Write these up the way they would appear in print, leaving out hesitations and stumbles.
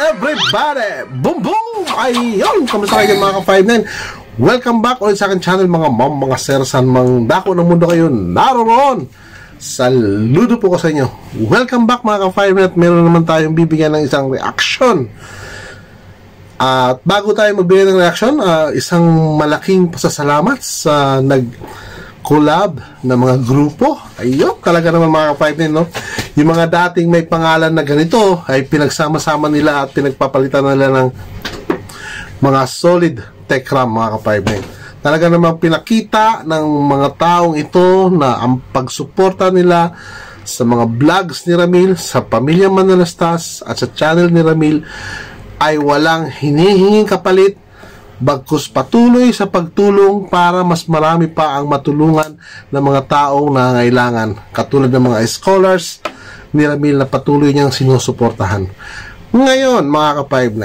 everybody! Boom boom! Ayun! Kamusta kayo mga ka-59? Welcome back ulit sa akin channel mga mom, mga sersan, mga dako ng mundo kayo naroon. Saludo po ko sa inyo. Welcome back mga ka-59 at meron naman tayong bibigyan ng isang reaction. At bago tayo magbigay ng reaction, isang malaking pasasalamat sa collab na mga grupo. Ayun, talaga naman mga ka-59, no? Yung mga dating may pangalan na ganito ay pinagsama-sama nila at pinagpapalitan nila ng mga solid techram mga ka-59. Talaga naman pinakita ng mga taong ito na ang pagsuporta nila sa mga vlogs ni Ramil, sa Pamilya Manalastas at sa channel ni Ramil ay walang hinihinging kapalit, bagkus patuloy sa pagtulong para mas marami pa ang matulungan ng mga taong nangangailangan, katulad ng mga scholars ni Ramil na patuloy niyang sinusuportahan. Ngayon mga ka-59,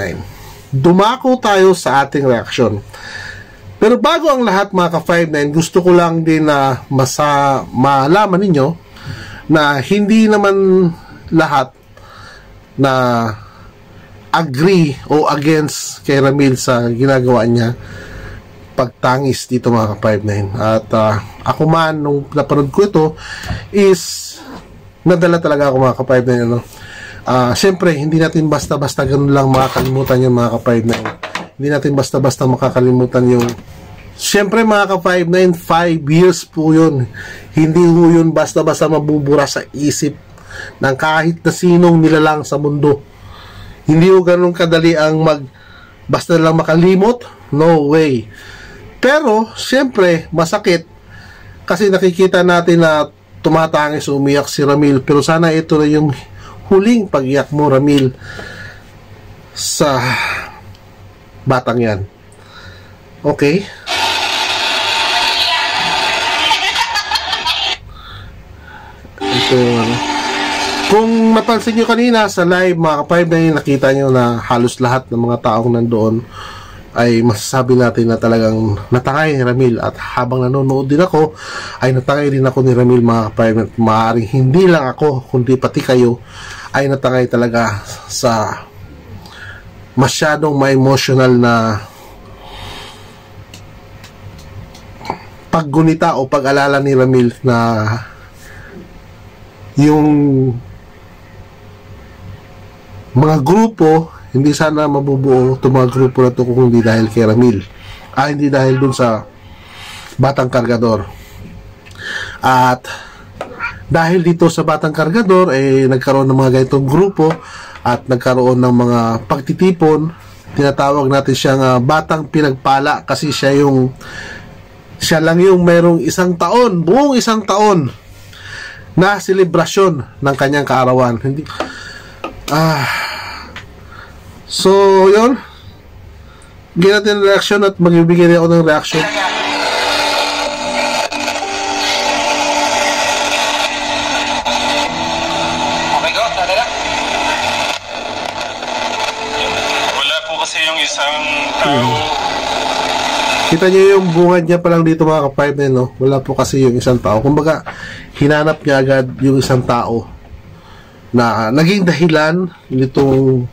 dumako tayo sa ating reaksyon. Pero bago ang lahat mga ka-59, gusto ko lang din na malaman ninyo na hindi naman lahat na agree o against kay Ramil sa ginagawa niya pagtangis dito mga ka-59. At ako man nung napanood ko ito is nadala talaga ako mga ka-59, ano? Siyempre hindi natin basta-basta ganun lang makakalimutan yung mga ka-59. Hindi natin basta-basta makakalimutan yung siyempre mga ka-59, 5 years po yun. Hindi po yun basta-basta mabubura sa isip ng kahit na sinong nilalang sa mundo. Hindi ko ganun kadali ang basta lang makalimot. No way. Pero, siyempre, masakit. Kasi nakikita natin na tumatangis, umiyak si Ramil. Pero sana ito na yung huling pag-iyak mo, Ramil, sa batang yan. Okay? Ito yung ano. Kung napansin nyo kanina sa live mga ka-59, nakita nyo na halos lahat ng mga taong nandoon ay masasabi natin na talagang natangay ni Ramil. At habang nanonood din ako ay natangay din ako ni Ramil mga ka-59. Maaaring hindi lang ako kundi pati kayo ay natangay talaga sa masyadong ma-emotional na paggunita o pag-alala ni Ramil na yung mga grupo, hindi sana mabubuo itong mga grupo na ito kung hindi dahil kay Ramil. Hindi dahil dun sa Batang Kargador. At dahil dito sa Batang Kargador, nagkaroon ng mga ganitong grupo at nagkaroon ng mga pagtitipon. Tinatawag natin siyang Batang Pinagpala kasi siya lang yung merong isang taon, buong isang taon na selebrasyon ng kanyang kaarawan. So, yun. Bigyan natin ng reaction at magbibigay rin ako ng reaction. Okay, go. Tadala. Wala po kasi yung isang tao. Kita nyo yung bungad niya pa lang dito mga ka-59, no? Wala po kasi yung isang tao. Kumbaga, hinanap niya agad yung isang tao na naging dahilan nitong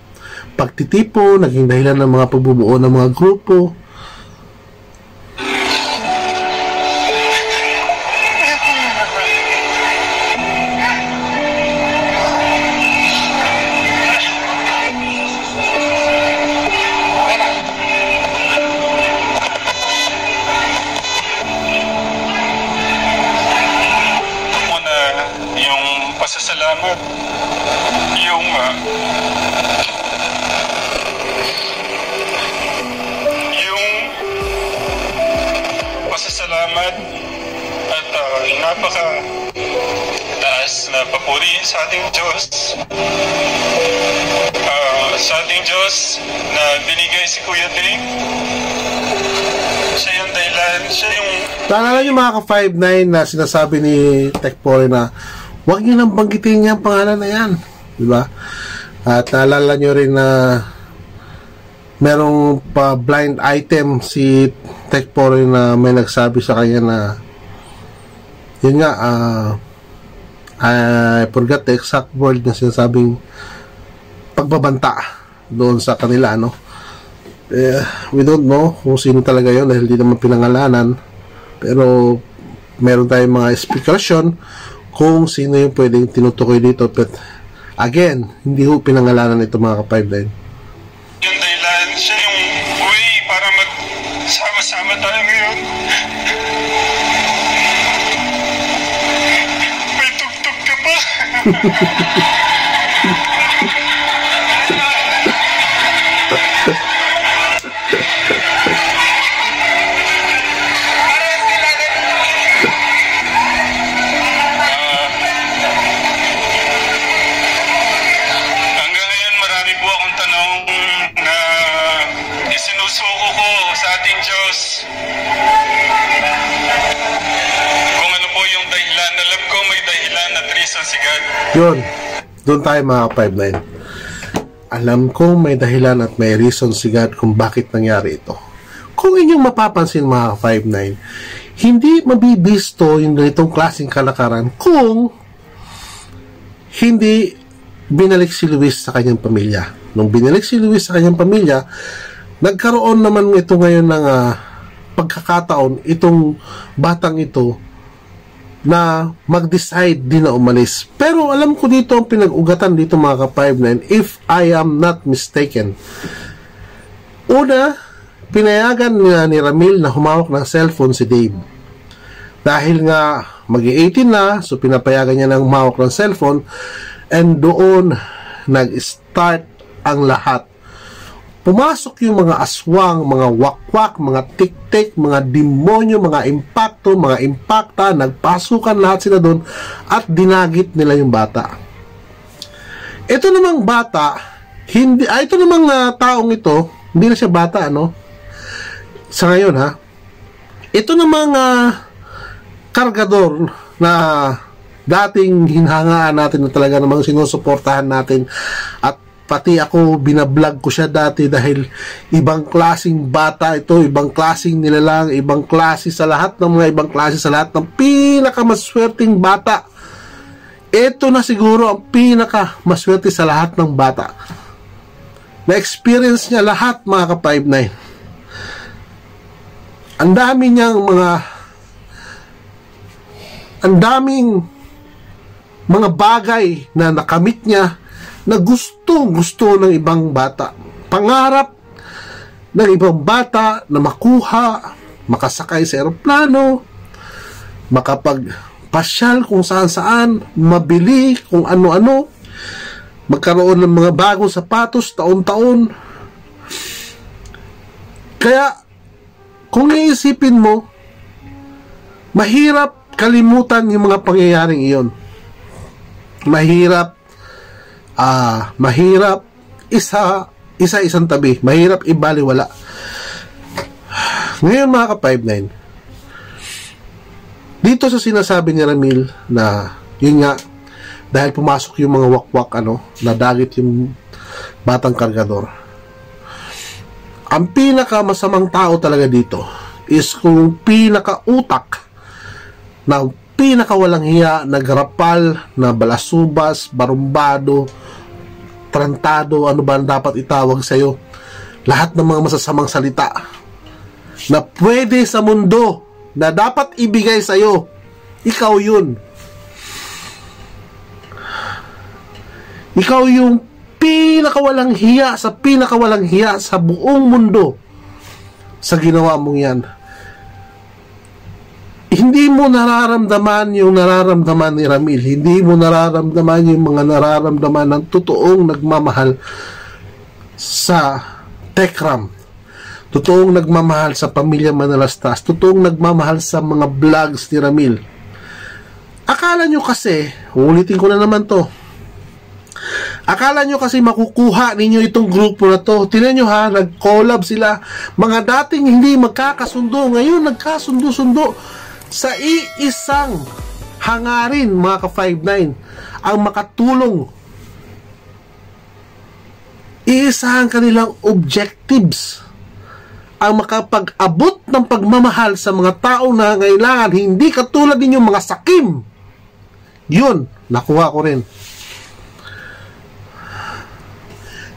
pagtitipo, naging dahilan ng mga pagbubuo ng mga grupo. Muna yung pasasalamat, yung pasasalamat at napaka taas na papuri sa ating Diyos, na binigay si Kuya Ding. Siya yung dahilan, siya yung Taalala nyo mga ka-59 na sinasabi ni Tekpore na huwag nyo nang banggitin niya ang pangalan na yan, diba? At naalala nyo rin na merong pa blind item si Tekpore na may nagsabi sa kanya na yun nga, I forgot the exact word na sinasabing pagbabanta doon sa kanila, ano. We don't know kung sino talaga yon dahil hindi naman pinangalanan, pero meron tayong mga speculation kung sino yung pwedeng tinutukoy dito. But again, hindi ho pinangalanan ito mga ka-5-9. Yung dahilan, siya yung way para magsama-sama tayo ngayon. May tugtog ka pa. Hanggang ngayon marami po akong tanong na isinusuko ko sa ating Diyos. Kung ano po yung dahilan. Alam ko may dahilan at reason si God. Yun, doon tayo mga ka-5-9. Alam ko may dahilan at may reason si God kung bakit nangyari ito. Kung inyong mapapansin mga ka-5-9, hindi mabibisto yung ganitong klaseng kalakaran kung hindi binalik si Luis sa kanyang pamilya. Nung binalik si Luis sa kanyang pamilya, nagkaroon naman ito ngayon ng pagkakataon, itong batang ito na mag-decide din na umalis. Pero alam ko dito ang pinag-ugatan dito mga ka-5-9, if I am not mistaken. Una, pinayagan ni Ramil na humawak ng cellphone si Dave. Dahil nga mag-18 na, so pinapayagan niya ng humawak ng cellphone, and doon nag-start ang lahat. Pumasok yung mga aswang, mga wakwak, mga tik-tik, mga demonyo, mga impacto, mga impacta, nagpasukan lahat sila doon at dinagit nila yung bata. Ito namang bata, ito namang taong ito, hindi na siya bata, ano? Sa ngayon, ha? Ito namang kargador na dating hinhangaan natin na talaga namang sinusuportahan natin, at pati ako binablog ko siya dati dahil ibang klaseng bata ito, ibang klaseng nilalang, ibang klase sa lahat ng mga ibang klase, sa lahat ng pinakamaswerteng bata. Ito na siguro ang pinakamaswerte sa lahat ng bata. Na-experience niya lahat mga ka-5-9. Ang daming mga bagay na nakamit niya na gusto ng ibang bata. Pangarap ng ibang bata na makuha, makasakay sa eroplano, makapagpasyal kung saan-saan, mabili kung ano-ano, magkaroon ng mga bagong sapatos taon-taon. Kaya, kung iisipin mo, mahirap kalimutan yung mga pangyayaring iyon. Mahirap isa-isang tabi. Mahirap ibaliwala. Ngayon mga ka-5-9, dito sa sinasabi ni Ramil na yun nga, dahil pumasok yung mga wakwak, nadagit yung batang kargador. Ang pinakamasamang tao talaga dito is kung pinakautak na pinakawalang hiya, nagrapal, na balasubas, barumbado, trantado, ano ba dapat itawag sa'yo, lahat ng mga masasamang salita na pwede sa mundo na dapat ibigay sa'yo, ikaw yun. Ikaw yung pinakawalang hiya sa buong mundo sa ginawa mong yan. Hindi mo nararamdaman yung nararamdaman ni Ramil. Hindi mo nararamdaman yung mga nararamdaman ng totoong nagmamahal sa Tekram. Totoong nagmamahal sa Pamilya Manalastas. Totoong nagmamahal sa mga vlogs ni Ramil. Akala nyo kasi, ulitin ko na naman to, akala nyo kasi makukuha ninyo itong grupo na to. Tingnan nyo ha, nag-collab sila. Mga dating hindi magkakasundo, ngayon nagkasundo-sundo sa iisang hangarin mga ka-5-9 ang makatulong. Iisa ang kanilang objectives ang makapag-abot ng pagmamahal sa mga tao na ngailangan, hindi katulad ninyong mga sakim. Yun, nakuha ko rin.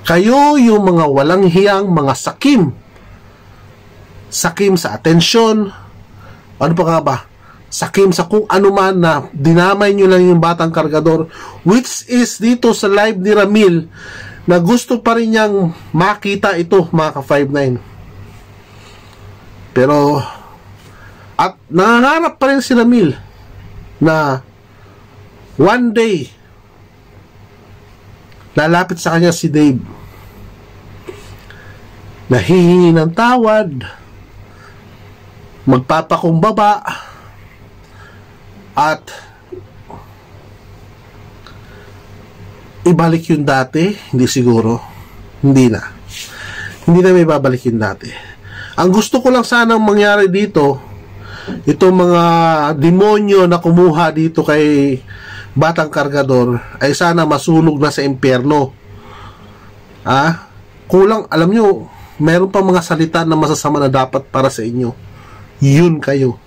Kayo yung mga walang hiyang mga sakim. Sakim sa atensyon. Ano pa nga ba? Sakim sa kung ano man na dinamay nyo lang yung batang kargador, which is dito sa live ni Ramil na gusto pa rin niyang makita ito, mga ka-59. Pero at nangangarap pa rin si Ramil na one day lalapit sa kanya si Dave, nahihingi ng tawad, magpapakumbaba, at ibalik yung dati. Hindi siguro, hindi na may babalik yung dati. Ang gusto ko lang sanang mangyari dito, itong mga demonyo na kumuha dito kay batang kargador ay sana masulog na sa impyerno. Kulang, alam nyo, meron pa mga salita na masasama na dapat para sa inyo. Yun kayo.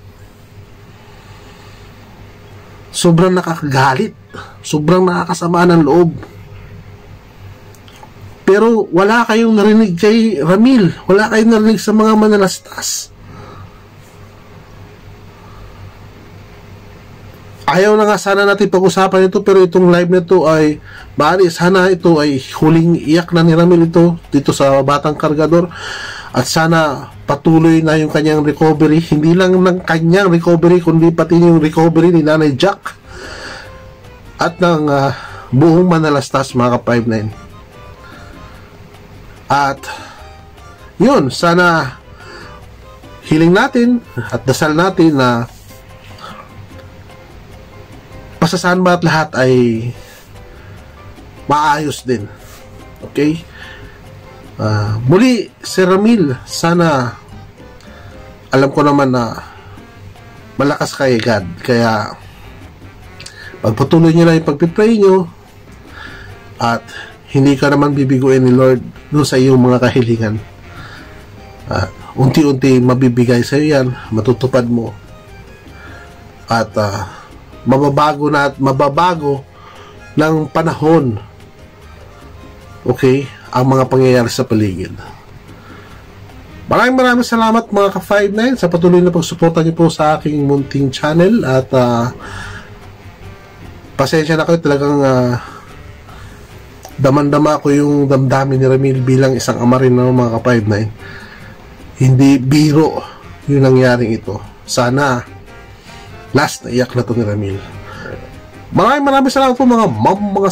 Sobrang nakakagalit, sobrang nakakasama ng loob. Pero wala kayong narinig kay Ramil, wala kayong narinig sa mga manalastas. Ayaw na nga sana natin pag-usapan ito, pero itong live na ito ay bali, sana ito ay huling iyak na ni Ramil ito dito sa batang kargador, at sana patuloy na yung kanyang recovery, hindi lang ng kanyang recovery kundi pati yung recovery ni Nanay Jack at ng buong manalastas, mga ka-59. At yun, sana hiling natin at dasal natin na pasasaan ba at lahat ay maayos din. Okay? Muli, si Ramil, sana alam ko naman na malakas kay God, kaya pagpatuloy nyo lang yung pagpipray nyo at hindi ka naman bibiguin ni Lord doon sa iyong mga kahilingan. Unti-unti mabibigay sa iyo yan, matutupad mo, at mababago ng panahon, okay, ang mga pangyayari sa paligid. Maraming salamat, mga ka-59, sa patuloy na pagsuporta niyo po sa aking munting channel, at pasensya na kayo, talagang damandama ko yung damdamin ni Ramil bilang isang ama rin ng mga ka-59. Hindi biro yung nangyaring ito. Sana last na iyak na to ni Ramil. Maraming salamat po, mga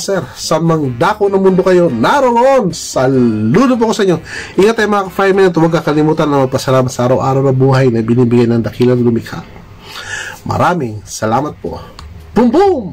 sir. Sa mang dako ng mundo kayo naroon, saludo po ko sa inyo. Ingat tayo, mga 5 minutes. Huwag kakalimutan na magpasalamat sa araw-araw na buhay na binibigay ng dakilang lumikha. Maraming salamat po. Boom boom!